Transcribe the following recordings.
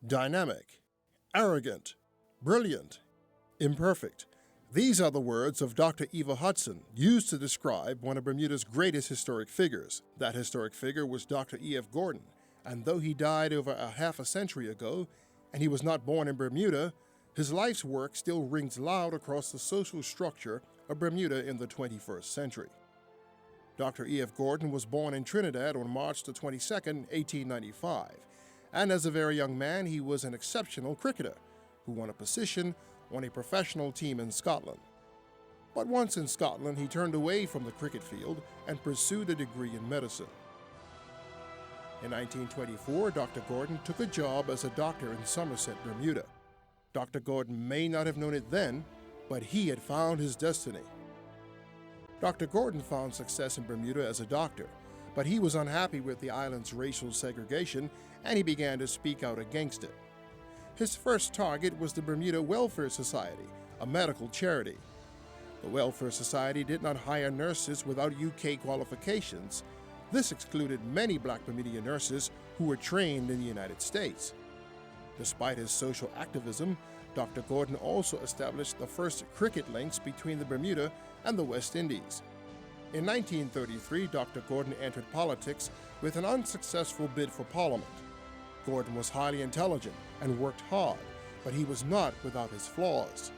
dynamic, arrogant, brilliant, imperfect. These are the words of Dr. Eva Hudson, used to describe one of Bermuda's greatest historic figures. That historic figure was Dr. E.F. Gordon, and though he died over a half a century ago, and he was not born in Bermuda, his life's work still rings loud across the social structure of Bermuda in the 21st century. Dr. E.F. Gordon was born in Trinidad on March the 22nd, 1895, and as a very young man, he was an exceptional cricketer who won a position on a professional team in Scotland. But once in Scotland, he turned away from the cricket field and pursued a degree in medicine. In 1924, Dr. Gordon took a job as a doctor in Somerset, Bermuda. Dr. Gordon may not have known it then, but he had found his destiny. Dr. Gordon found success in Bermuda as a doctor, but he was unhappy with the island's racial segregation and he began to speak out against it. His first target was the Bermuda Welfare Society, a medical charity. The Welfare Society did not hire nurses without UK qualifications. This excluded many black Bermudian nurses who were trained in the United States. Despite his social activism, Dr. Gordon also established the first cricket links between the Bermuda and the West Indies. In 1933, Dr. Gordon entered politics with an unsuccessful bid for Parliament. Gordon was highly intelligent and worked hard, but he was not without his flaws.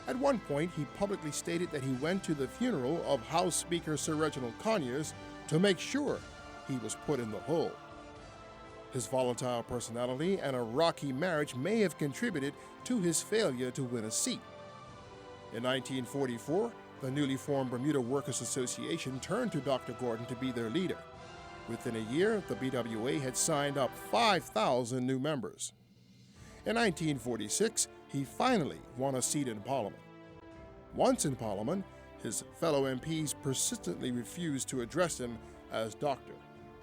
At one point, he publicly stated that he went to the funeral of House Speaker Sir Reginald Conyers to make sure he was put in the hole. His volatile personality and a rocky marriage may have contributed to his failure to win a seat. In 1944, the newly formed Bermuda Workers Association turned to Dr. Gordon to be their leader. Within a year, the BWA had signed up 5,000 new members. In 1946, he finally won a seat in Parliament. Once in Parliament, his fellow MPs persistently refused to address him as Doctor.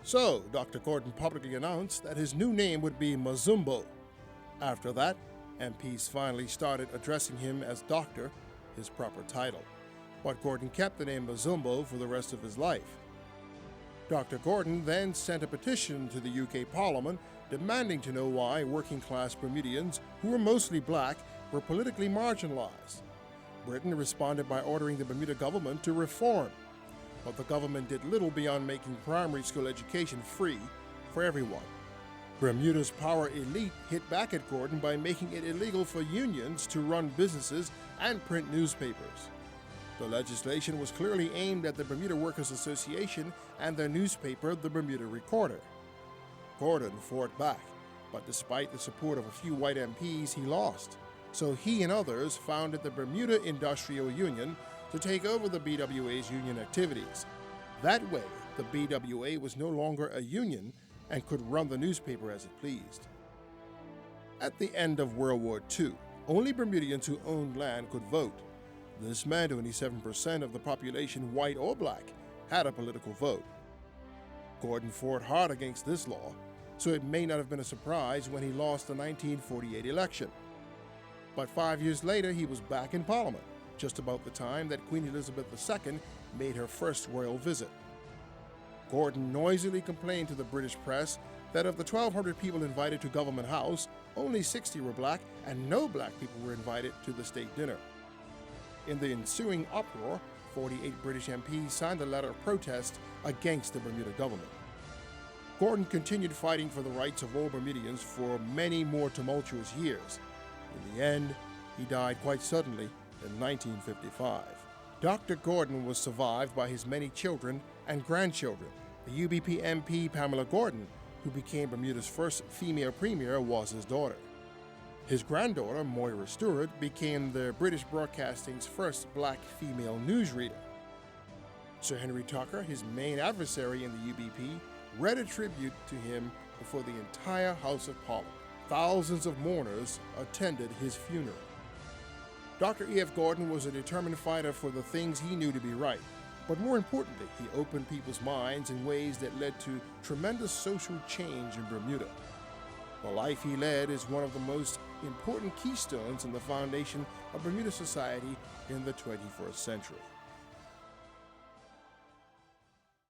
So, Dr. Gordon publicly announced that his new name would be Mazumbo. After that, MPs finally started addressing him as Doctor, his proper title. But Gordon kept the name Mazumbo for the rest of his life. Dr. Gordon then sent a petition to the UK Parliament demanding to know why working-class Bermudians, who were mostly black, were politically marginalized. Britain responded by ordering the Bermuda government to reform, but the government did little beyond making primary school education free for everyone. Bermuda's power elite hit back at Gordon by making it illegal for unions to run businesses and print newspapers. The legislation was clearly aimed at the Bermuda Workers Association and their newspaper, the Bermuda Recorder. Gordon fought back, but despite the support of a few white MPs, he lost. So he and others founded the Bermuda Industrial Union to take over the BWA's union activities. That way, the BWA was no longer a union and could run the newspaper as it pleased. At the end of World War II, only Bermudians who owned land could vote. This meant only 7% of the population, white or black, had a political vote. Gordon fought hard against this law, so it may not have been a surprise when he lost the 1948 election. But 5 years later, he was back in Parliament, just about the time that Queen Elizabeth II made her first royal visit. Gordon noisily complained to the British press that of the 1,200 people invited to Government House, only 60 were black and no black people were invited to the state dinner. In the ensuing uproar, 48 British MPs signed a letter of protest against the Bermuda government. Gordon continued fighting for the rights of all Bermudians for many more tumultuous years. In the end, he died quite suddenly in 1955. Dr. Gordon was survived by his many children and grandchildren. The UBP MP Pamela Gordon, who became Bermuda's first female premier, was his daughter. His granddaughter, Moira Stewart, became the British Broadcasting's first black female newsreader. Sir Henry Tucker, his main adversary in the UBP, read a tribute to him before the entire House of Parliament. Thousands of mourners attended his funeral. Dr. E.F. Gordon was a determined fighter for the things he knew to be right, but more importantly, he opened people's minds in ways that led to tremendous social change in Bermuda. The life he led is one of the most important keystones in the foundation of Bermuda society in the 21st century.